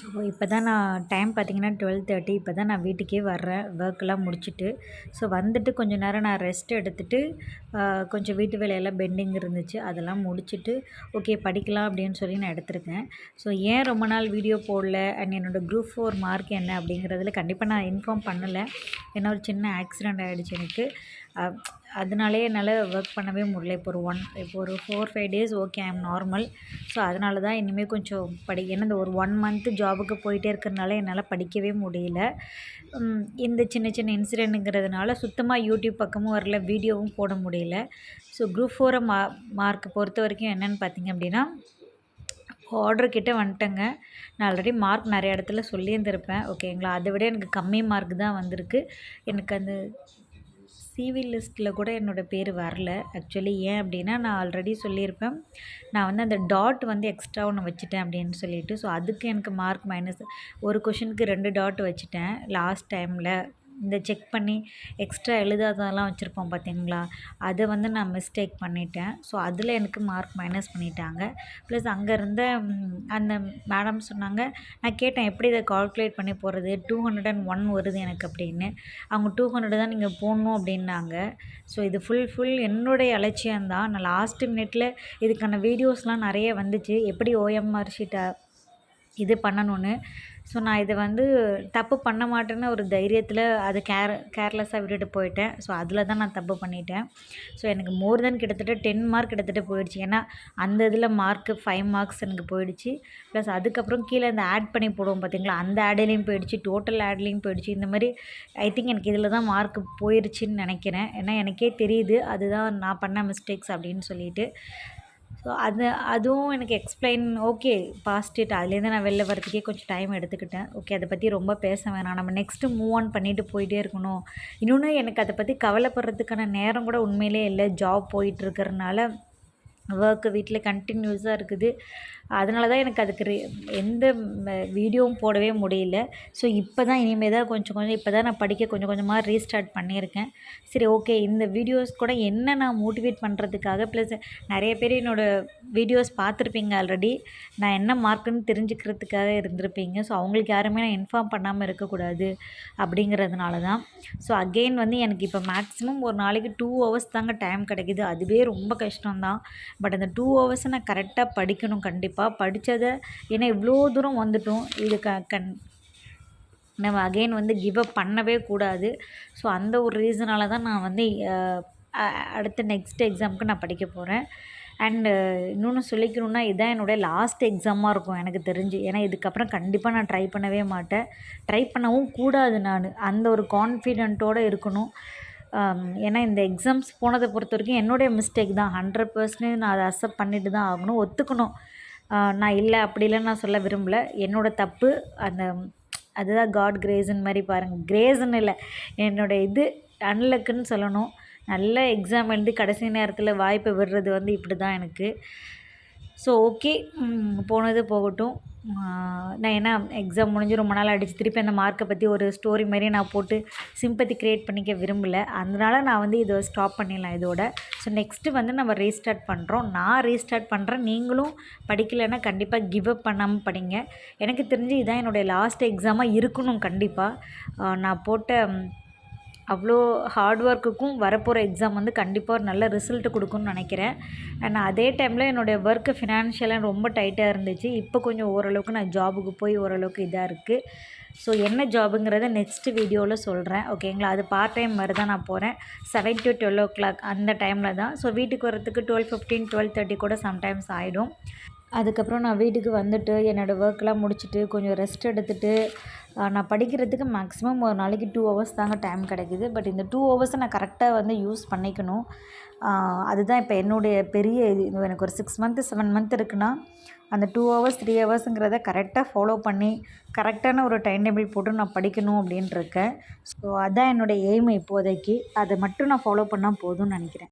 So இப்போ தான் நான் டைம் பார்த்தீங்கன்னா 12:30 இப்போ தான் நான் வீட்டுக்கே வர்றேன் ஒர்க்லாம் முடிச்சுட்டு. ஸோ வந்துட்டு கொஞ்சம் நேரம் நான் ரெஸ்ட் எடுத்துட்டு கொஞ்சம் வீட்டு வேலையெல்லாம் பெண்டிங் இருந்துச்சு அதெல்லாம் முடிச்சுட்டு ஓகே படிக்கலாம் அப்படின்னு சொல்லி நான் எடுத்திருக்கேன். ஸோ ஏன் ரொம்ப நாள் வீடியோ போடல அண்ட் என்னோடய குரூப் 4 மார்க் என்ன அப்படிங்கிறதுல கண்டிப்பாக நான் இன்ஃபார்ம் பண்ணலை. ஏன்னா ஒரு சின்ன ஆக்சிடெண்ட் ஆகிடுச்சு எனக்கு. அதனாலேயே என்னால் ஒர்க் பண்ணவே முடியல. இப்போ ஒரு 4-5 days okay I am normal. So அதனால தான் இனிமேல் கொஞ்சம் ஏன்னா இந்த ஒரு 1 மந்த்து ஜாபுக்கு போயிட்டே இருக்கிறதுனால என்னால் படிக்கவே முடியல. இந்த சின்ன சின்ன இன்சிடெண்ட்டுங்கிறதுனால சுத்தமாக யூடியூப் பக்கமும் வரல, வீடியோவும் போட முடியல. ஸோ குரூப் 4 மார்க் பொறுத்த வரைக்கும் என்னென்னு பார்த்தீங்க அப்படின்னா ஆர்டர் கிட்ட வந்துட்டேங்க. நான் ஆல்ரெடி மார்க் நிறைய இடத்துல சொல்லியிருந்திருப்பேன் ஓகேங்களா. அதை விட எனக்கு கம்மி மார்க் தான் வந்திருக்கு. எனக்கு அந்த சிவி லிஸ்ட்டில் கூட என்னோடய பேர் வரல. ஆக்சுவலி ஏன் அப்படின்னா நான் ஆல்ரெடி சொல்லியிருப்பேன். நான் வந்து அந்த டாட் வந்து எக்ஸ்ட்ரா ஒன்று வச்சுட்டேன் அப்படின்னு சொல்லிட்டு. ஸோ அதுக்கு எனக்கு மார்க் மைனஸ். ஒரு கொஷினுக்கு 2 டாட் வச்சுட்டேன் லாஸ்ட் டைமில். இந்த செக் பண்ணி எக்ஸ்ட்ரா எழுதாததெல்லாம் வச்சுருப்போம் பார்த்தீங்களா, அதை வந்து நான் மிஸ்டேக் பண்ணிட்டேன். ஸோ அதில் எனக்கு மார்க் மைனஸ் பண்ணிட்டாங்க. ப்ளஸ் அங்கே இருந்த அந்த மேடம் சொன்னாங்க, நான் கேட்டேன் எப்படி இதை கால்குலேட் பண்ணி போடுறது, 201 வருது எனக்கு அப்படின்னு. அவங்க 200 தான் நீங்கள் போடணும் அப்படின்னாங்க. ஸோ இது ஃபுல் என்னுடைய அலட்சியம்தான். நான் லாஸ்ட்டு மினிட்ல இதுக்கான வீடியோஸ்லாம் நிறைய வந்துச்சு, எப்படி ஓஎம்ஆர் ஷீட்டை இது பண்ணணும்னு. ஸோ நான் இதை வந்து தப்பு பண்ண மாட்டேன்னு ஒரு தைரியத்தில் அது கேர்லெஸ்ஸாக விட்டுட்டு போயிட்டேன். ஸோ அதில் தான் நான் தப்பு பண்ணிட்டேன். ஸோ எனக்கு மோர் தென் கிட்டத்தட்ட 10 மார்க் கிட்டத்தட்ட போயிடுச்சு. ஏன்னா அந்த இதில் மார்க்கு 5 மார்க்ஸ் எனக்கு போயிடுச்சு. ப்ளஸ் அதுக்கப்புறம் கீழே இந்த ஆட் பண்ணி போடுவோம் பார்த்தீங்களா, அந்த ஆட்லேயும் போயிடுச்சு, டோட்டல் ஆட்லேயும் போயிடுச்சு. இந்த மாதிரி ஐ திங்க் எனக்கு இதில் தான் மார்க் போயிடுச்சின்னு நினைக்கிறேன். ஏன்னா எனக்கே தெரியுது அதுதான் நான் பண்ண மிஸ்டேக்ஸ் அப்படின்னு சொல்லிட்டு. ஸோ அதுவும் எனக்கு எக்ஸ்பிளைன் ஓகே பாஸ்ட் இட். அதுலேருந்து நான் வெளில வரதுக்கே கொஞ்சம் டைம் எடுத்துக்கிட்டேன். ஓகே அதை பற்றி ரொம்ப பேச வேணாம், நம்ம நெக்ஸ்ட்டு மூவ் ஆன் பண்ணிவிட்டு போயிட்டே இருக்கணும். இன்னொன்று எனக்கு அதை பற்றி கவலைப்படுறதுக்கான நேரம் கூட உண்மையிலே இல்லை. ஜாப் போயிட்டுருக்கறனால ஒர்க்கு வீட்டில் கண்டினியூஸாக இருக்குது. அதனால தான் எனக்கு அதுக்கு எந்த வீடியோவும் போடவே முடியல. ஸோ இப்போ தான் இனிமேல் தான் கொஞ்சம் இப்போ தான் நான் படிக்க கொஞ்சம் கொஞ்சமாக ரீஸ்டார்ட் பண்ணியிருக்கேன். சரி ஓகே இந்த வீடியோஸ் கூட என்ன நான் மோட்டிவேட் பண்ணுறதுக்காக, ப்ளஸ் நிறைய பேர் என்னோடய வீடியோஸ் பார்த்துருப்பீங்க ஆல்ரெடி. நான் என்ன மார்க்குன்னு தெரிஞ்சுக்கிறதுக்காக இருந்திருப்பீங்க. ஸோ அவங்களுக்கு யாருமே நான் இன்ஃபார்ம் பண்ணாமல் இருக்கக்கூடாது அப்படிங்கிறதுனால தான். ஸோ அகெயின் வந்து எனக்கு இப்போ மேக்ஸிமம் ஒரு நாளைக்கு 2 ஹவர்ஸ் தாங்க டைம் கிடைக்கிது. அதுவே ரொம்ப கஷ்டம்தான். பட் அந்த 2 ஹவர்ஸை நான் கரெக்டாக படிக்கணும். கண்டிப்பாக படித்ததை, ஏன்னா இவ்வளோ தூரம் வந்துட்டோம். இது நம்ம அகெயின் வந்து கிவ் அப் பண்ணவே கூடாது. ஸோ அந்த ஒரு ரீசனால தான் நான் வந்து அடுத்த நெக்ஸ்ட் எக்ஸாமுக்கு நான் படிக்க போகிறேன். அண்டு இன்னொன்று சொல்லிக்கணுன்னா இதுதான் என்னுடைய லாஸ்ட் எக்ஸாமாக இருக்கும் எனக்கு தெரிஞ்சு. ஏன்னா இதுக்கப்புறம் கண்டிப்பாக நான் ட்ரை பண்ணவே மாட்டேன். ட்ரை பண்ணவும் கூடாது. நான் அந்த ஒரு கான்ஃபிடென்ட்டோடு இருக்கணும். ஏன்னா இந்த எக்ஸாம்ஸ் போனதை பொறுத்த வரைக்கும் என்னுடைய மிஸ்டேக் தான். 100% நான் அதை அக்செப்ட் பண்ணிட்டு தான் ஆகணும், ஒத்துக்கணும். நான் இல்லை அப்படி இல்லைன்னு நான் சொல்ல விரும்பலை. என்னோடய தப்பு. அதுதான் காட் கிரேஸுன்னு மாதிரி பாருங்கள். கிரேஸுன்னு இல்லை, என்னோடய இது அன்லக்குன்னு சொல்லணும். நல்ல எக்ஸாம் எழுதி கடைசி நேரத்தில் வாய்ப்பை விடுறது வந்து இப்படி தான் எனக்கு. ஸோ ஓகே போனது போகட்டும். நான் ஏன்னா எக்ஸாம் முடிஞ்சு ரொம்ப நாள் ஆகிடுச்சு. திருப்பி அந்த மார்க்கை பற்றி ஒரு ஸ்டோரி மாதிரி நான் போட்டு சிம்பத்தி க்ரியேட் பண்ணிக்க விரும்பலை. அதனால நான் வந்து இதை ஸ்டாப் பண்ணிடலாம் இதோட. ஸோ நெக்ஸ்ட்டு வந்து நம்ம ரீஸ்டார்ட் பண்ணுறோம். நான் ரீஸ்டார்ட் பண்ணுறேன். நீங்களும் படிக்கலைன்னா கண்டிப்பாக கிவ் அப் பண்ணாமல் படிங்க. எனக்கு தெரிஞ்சு இதுதான் என்னுடைய லாஸ்ட் எக்ஸாமாக இருக்கணும் கண்டிப்பாக. நான் போட்ட அவ்வளோ ஹார்ட் ஒர்க்குக்கும் வரப்போகிற எக்ஸாம் வந்து கண்டிப்பாக ஒரு நல்ல ரிசல்ட்டு கொடுக்குன்னு நினைக்கிறேன். அண்ட் அதே டைமில் என்னுடைய ஒர்க்கு ஃபினான்ஷியலாக ரொம்ப டைட்டாக இருந்துச்சு. இப்போ கொஞ்சம் ஓரளவுக்கு நான் ஜாபுக்கு போய் ஓரளவுக்கு இதாக இருக்குது. ஸோ என்ன ஜாபுங்கிறத நெக்ஸ்ட் வீடியோவில் சொல்கிறேன் ஓகேங்களா. அது பார்ட் டைம் மாதிரி தான் நான் போகிறேன். 7 to 12 o'clock அந்த டைமில் தான். ஸோ வீட்டுக்கு வரத்துக்கு 12:15 12:30 கூட சம்டைம்ஸ் ஆகிடும். அதுக்கப்புறம் நான் வீட்டுக்கு வந்துட்டு என்னோடய ஒர்க்கெலாம் முடிச்சுட்டு கொஞ்சம் ரெஸ்ட் எடுத்துகிட்டு நான் படிக்கிறதுக்கு மேக்ஸிமம் ஒரு நாளைக்கு 2 ஹவர்ஸ் தாங்க டைம் கிடைக்கிது. பட் இந்த 2 ஹவர்ஸை நான் கரெக்டாக வந்து யூஸ் பண்ணிக்கணும். அதுதான் இப்போ என்னுடைய பெரிய இது. எனக்கு ஒரு 6 மந்த்து 7 மந்த் இருக்குன்னா அந்த 2 ஹவர்ஸ் 3 ஹவர்ஸுங்கிறத கரெக்டாக ஃபாலோ பண்ணி கரெக்டான ஒரு டைம் டேபிள் போட்டு நான் படிக்கணும் அப்படின்ட்டு இருக்கேன். ஸோ அதுதான் என்னோடய எய்ம் இப்போதைக்கு. அதை மட்டும் நான் ஃபாலோ பண்ணால் போதும்னு நினைக்கிறேன்.